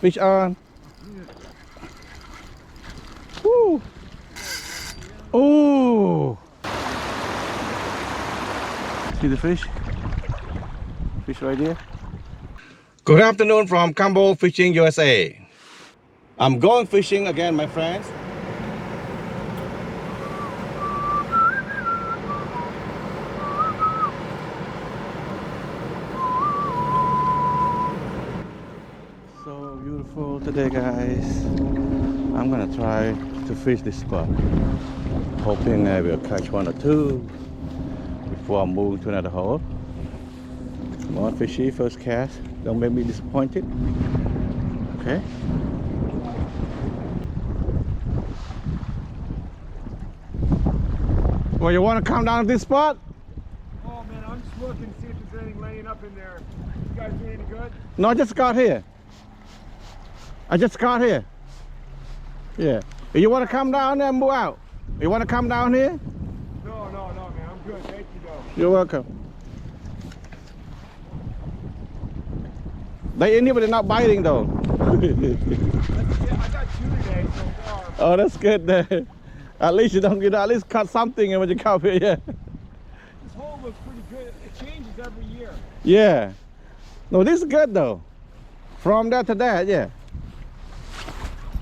Fish on. Woo. Oh. See the fish? Fish right here. Good afternoon from Cambo Fishing USA. I'm going fishing again, my friends. So beautiful today, guys. I'm gonna try to fish this spot, hoping I will catch one or two before I move to another hole. Come on, fishy, first cast. Don't make me disappointed. Okay. Well, you want to come down to this spot? Oh man, I'm just looking to see if there's anything laying up in there. You guys doing any good? No, I just got here. Yeah. You want to come down there and move out? You want to come down here? No, man. I'm good. Thank you, though. You're welcome. They in here, but they're not biting, though. I got 2 today so far. Oh, that's good. Then. At least you don't get at least cut something when you come here. Yeah. This hole looks pretty good. It changes every year. Yeah. No, this is good though. From that to that, yeah.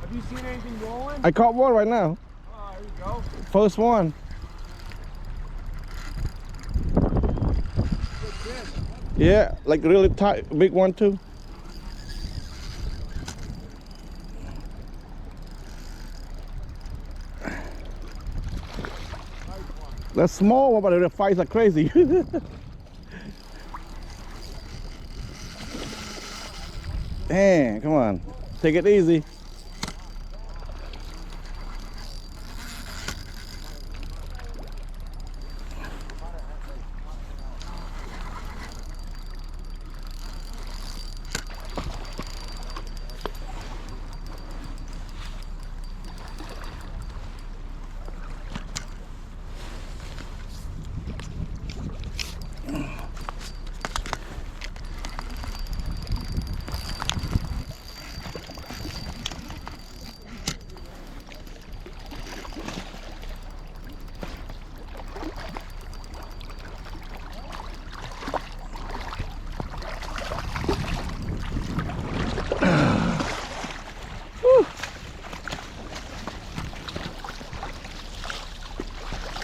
Have you seen anything rolling? I caught one right now. Oh, there you go. First one. Good fish. Yeah, like really tight, big one too. The small one, but the fights are crazy. Damn, come on. Take it easy.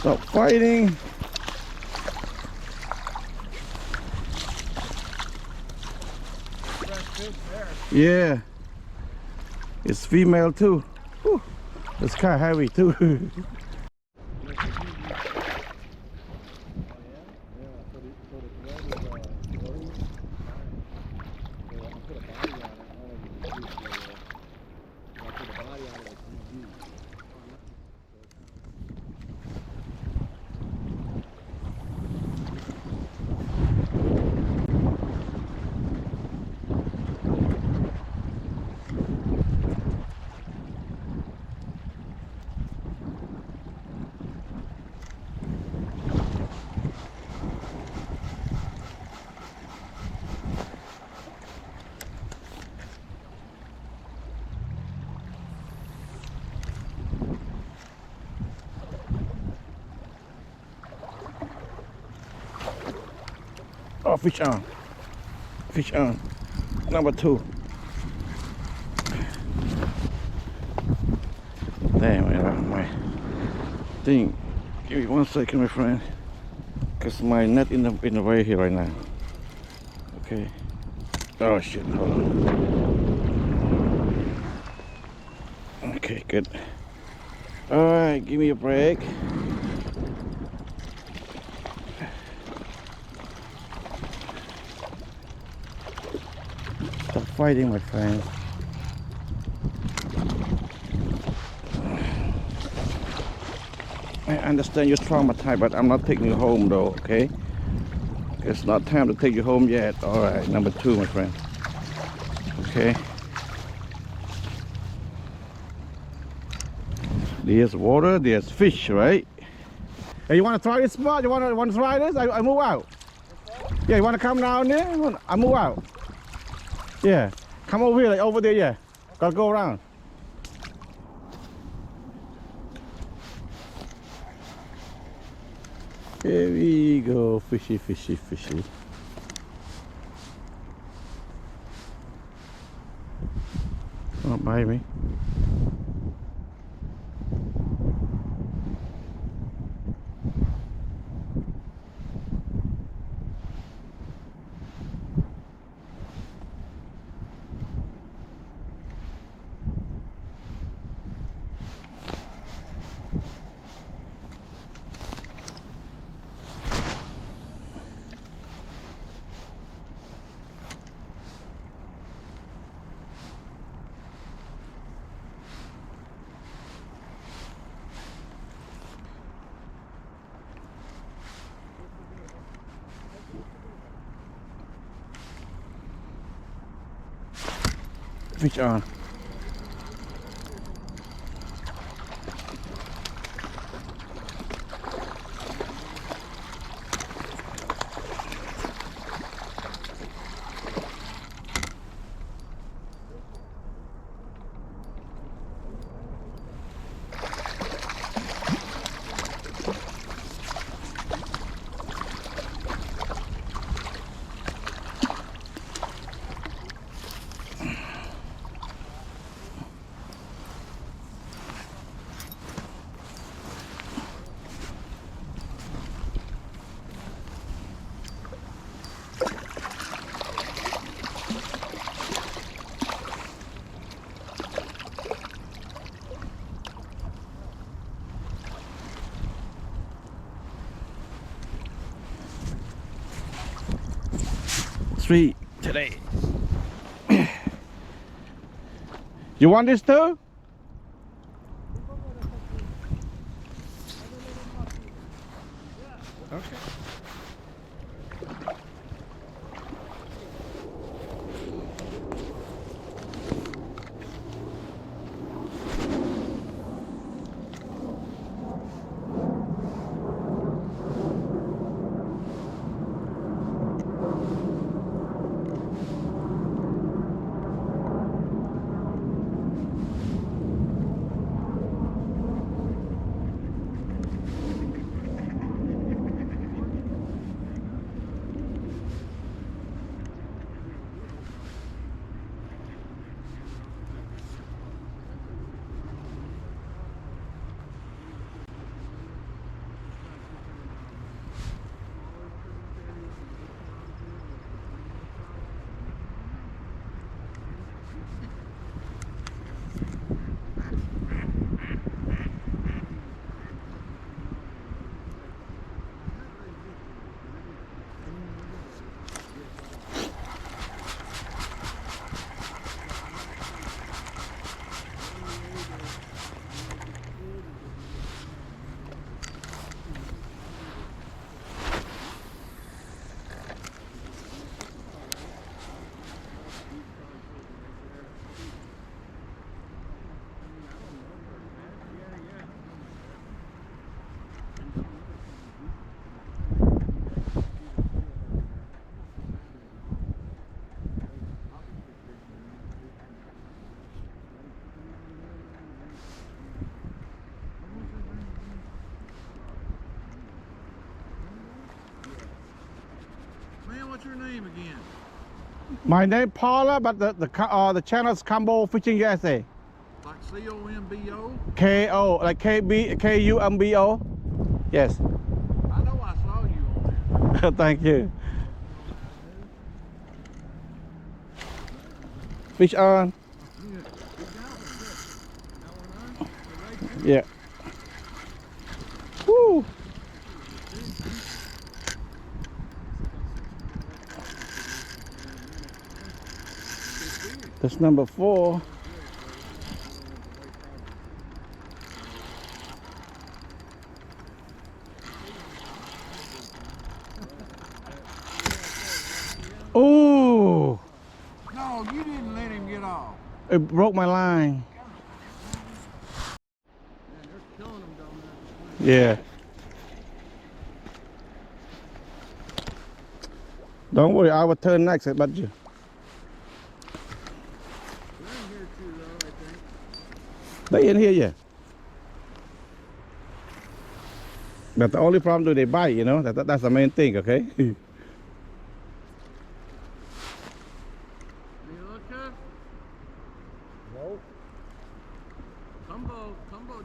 Stop fighting. Fresh fish there. Yeah. It's female too. Whew. It's kind of heavy too. Oh, fish on. Fish on. Number 2. Damn, my thing. Give me 1 second, my friend. Cause my net in the way here right now. Okay. Oh shit, hold on. Okay, good. Alright, give me a break. Stop fighting, my friend. I understand you're traumatized, but I'm not taking you home though, okay? It's not time to take you home yet. Alright, number 2, my friend. Okay. There's water, there's fish, right? Hey, you want to try this spot? You want to try this? I move out. Yeah, you want to come down there? I move out. Yeah, come over here, like over there, yeah. Gotta go around. Here we go, fishy, fishy, fishy. Don't bite me. Fish on. Three today. You want this too? Okay. What's your name again? My name Paula, but the channel's Combo Fishing USA. Like C-O-M-B-O? K-O, like K-U-M-B-O. Yes. I know I saw you on there. Thank you. Fish on. Yeah. Woo. That's number 4. Oh, No, you didn't let him get off. it broke my line. Man, they're killing them down there. Yeah. Don't worry, I will turn next, but you. They're in here too, though, I think. They in here, yeah. But the only problem is they bite, you know. That's the main thing, okay? Do you look, Kev? Nope. Cumbo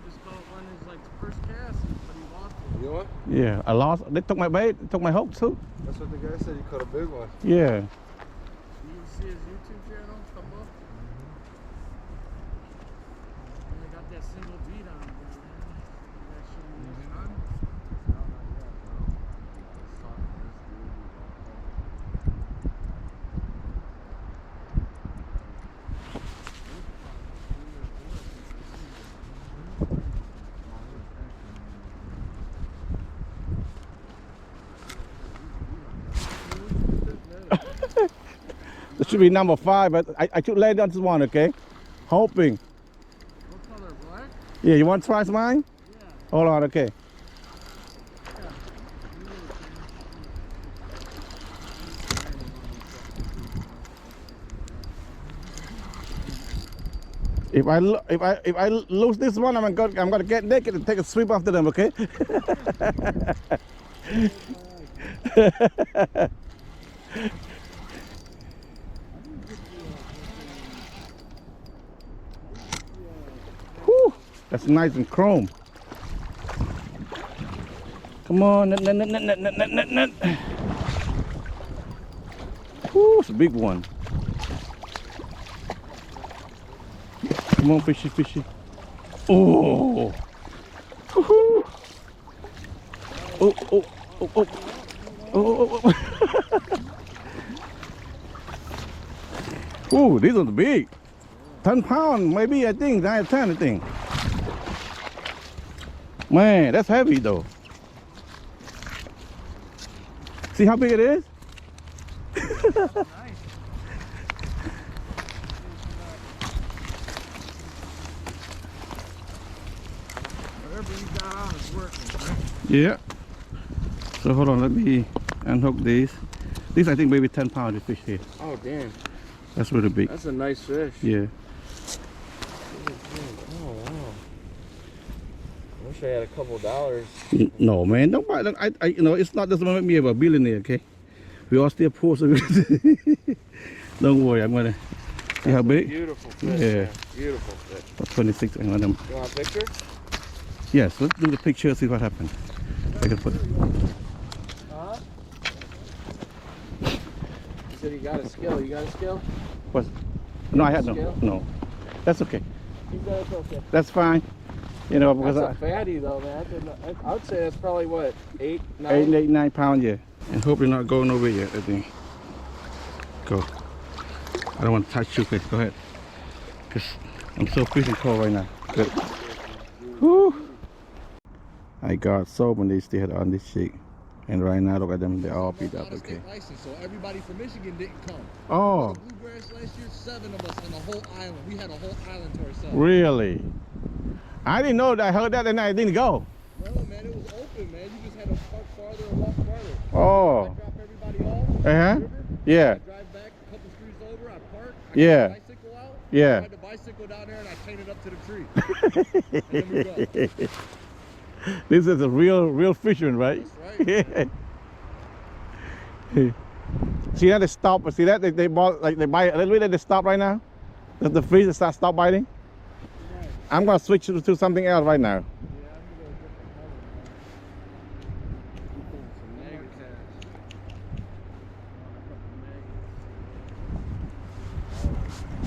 just caught one his like first cast, but he lost it. You want? Yeah, I lost. They took my bait. They took my hook too. That's what the guy said. You caught a big one. Yeah. You can see his YouTube channel, Cumbo. And they got that single beat on it, man. That shit in this run. This should be number 5, but I should lay down this one, okay? Hoping. What color, black? Yeah, you want to try mine? Yeah. Hold on, okay. If I lose this one, I'm gonna get naked and take a sweep after them, okay? Whew, that's nice and chrome. Come on, nut. Whew, it's a big one. Come on, fishy. Oh. Woo-hoo. Oh. Ooh, these are big. 10 pounds, maybe, I think. 9 or 10, I think. Man, that's heavy, though. See how big it is? Whatever you got on is working, right? Yeah. So hold on, let me unhook these. These I think maybe 10 pounds of fish here. Oh, damn. That's really big. That's a nice fish. Yeah. Oh, wow. I wish I had a couple dollars. No, man, don't buy that. You know, it's not just about me about a billionaire, okay? We all still poor, so don't worry. I'm gonna see how big. Beautiful fish. Yeah. Man. Beautiful fish. About 26. I want them. You want a picture? Yes, let's do the picture. See what happens. I can put. Huh? You said you got a skill. You got a skill? What? No, I had no. Scale? No, that's okay. You got it, okay. That's fine. You know, because That's a fatty though, man. I would say that's probably what, 8, 9? 8, 9 pounds, yeah. And hope you're not going over yet. I think. Go. I don't want to touch you, please. Go ahead. Cause I'm so freezing cold right now. Good. Whew. I got so many steelhead on this sheet, and right now look at them. They're all beat up. Okay. License, so everybody from Michigan didn't come. Oh. The bluegrass last year, 7 of us on the whole island. We had a whole island to ourselves. Really? I didn't know that. I heard that and I didn't go. No, man, it was open, man. You just had to park farther and walk farther. Oh. I drop everybody off. Uh-huh. River, Yeah. I drive back a couple streets over. I park. I Yeah. get the bicycle out. Yeah. I ride the bicycle down there and I chain it up to the tree. And then we go. This is a real fisherman, right? That's right. Yeah. See that they stop? See that they bought, like they bite a little bit and they stop right now? Does the fish stop biting? Right. I'm gonna switch to something else right now. Yeah, I'm gonna go a different color, man. Some mega cash.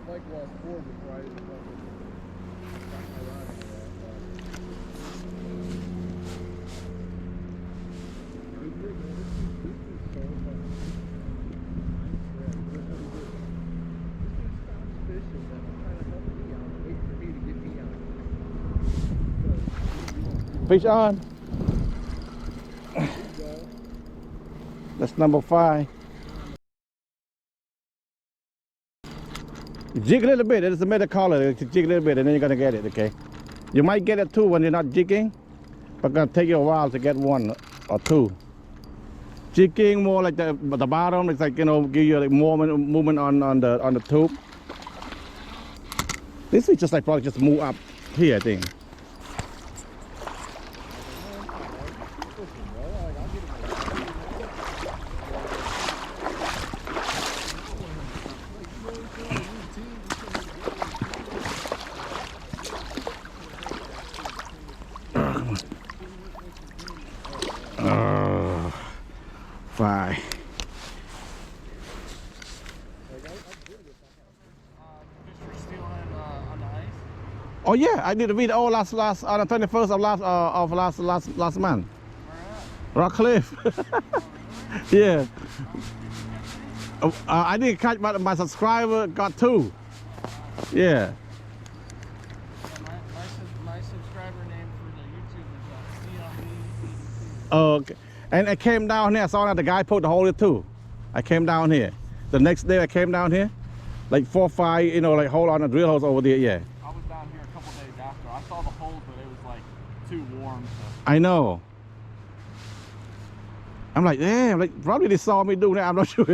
Mike lost 4 before I even got my rod into that. Fish on. That's number 5. Jig a little bit. It's a better color. Jig a little bit, and then you're gonna get it. Okay. You might get it too when you're not jigging, but gonna take you a while to get one or two. Jigging more like the bottom. It's like, you know, give you like more movement on the tube. This is just like probably just move up here, I think. Fine. Fish for steelhead on the ice. Oh yeah, I did a video last on the 21st of last month. Where Rock Cliff. Yeah. I didn't catch, but my subscriber got two. Yeah. Yeah, my subscriber name for the YouTube is Steelhead. Oh, okay. And I came down here. I saw that the guy poked the hole here too. I came down here. The next day I came down here, like 4 or 5, you know, like hole on the drill holes over there. Yeah. I was down here a couple days after. I saw the holes, but it was like too warm. So. I know. I'm like, damn, like probably they saw me doing that. I'm not sure.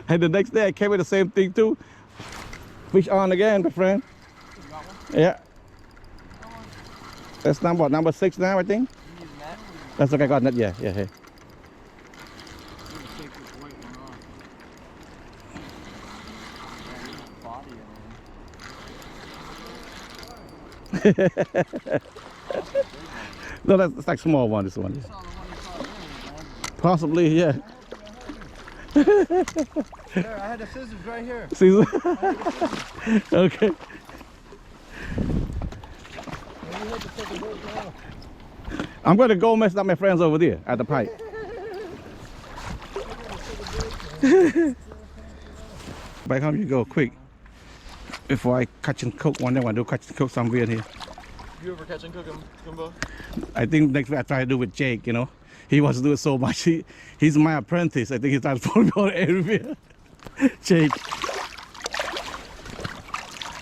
And the next day I came with the same thing too. Fish on again, my friend. You got one? Yeah. That's number 6 now, I think. You use net? That's okay. I got that. Yeah, yeah. Hey. I'm gonna take this white one off. Yeah, you got body in there. No, that's like small one. This one. You saw the one you saw earlier, man. Possibly, yeah. Here, I had the scissors right here. See? Okay. I'm going to go mess up my friends over there at the pipe. Back home you go, quick. Before I catch and cook one day, I want to do catch and cook somewhere here. You ever catch and cook them, Kumbo? I think next week I try to do with Jake, you know. He wants to do it so much. He's my apprentice. I think he's trying to follow me on everywhere. Jake.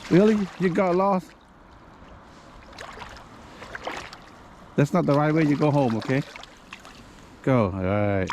Really? You got lost? That's not the right way. You go home, okay? Go. All right.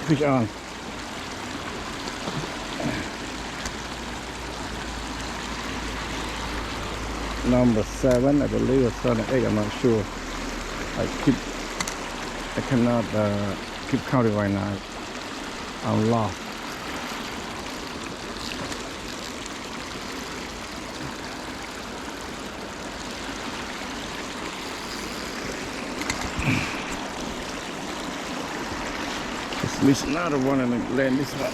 Fish on. Number 7, I believe, or 7, 8, I'm not sure. I cannot keep counting right now. I'm lost. Miss another one and then land this one.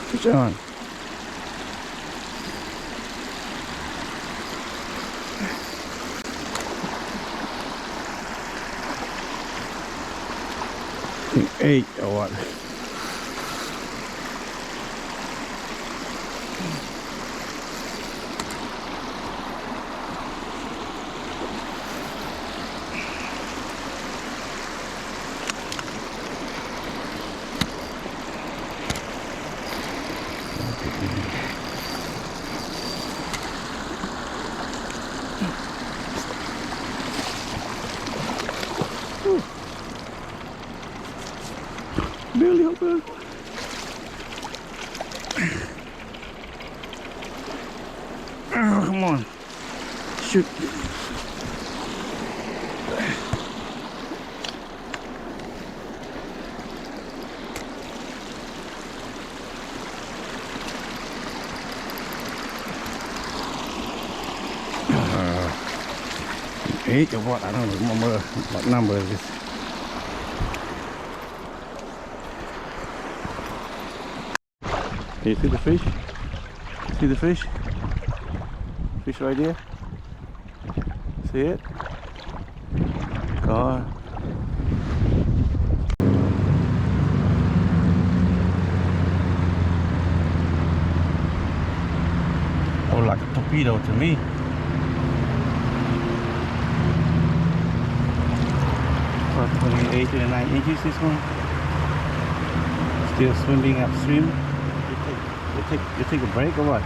Fish on. I think 8 or what? Barely open. Oh, come on. Shoot. Eight or what? I don't remember what number is this. Can you see the fish? See the fish? Fish right there? See it? God. Oh, like a torpedo to me. About 28 to 29 inches this one. Still swimming upstream. You take a break or what?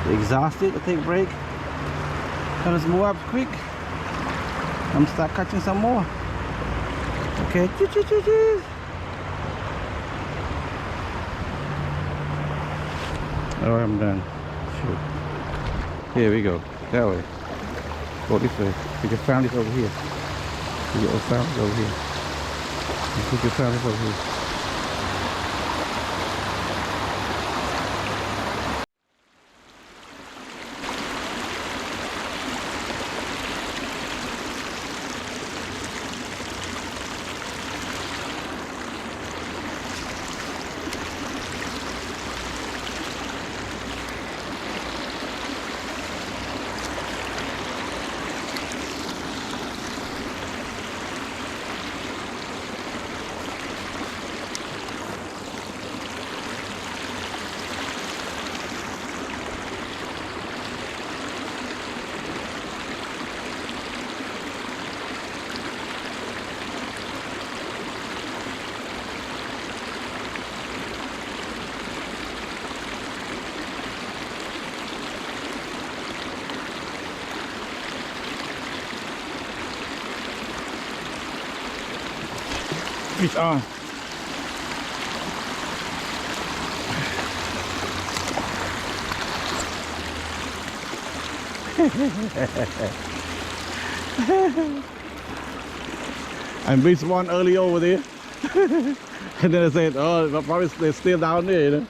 You exhausted to take a break? Can us move up quick? I'm start catching some more. Okay, oh, I'm done. Shoot. Here we go. That way. Go this way. You can find this over here. You can find this over here. You can find this over here. Fish on. I missed one early over there. And then I said, oh, probably they're still down there, you know.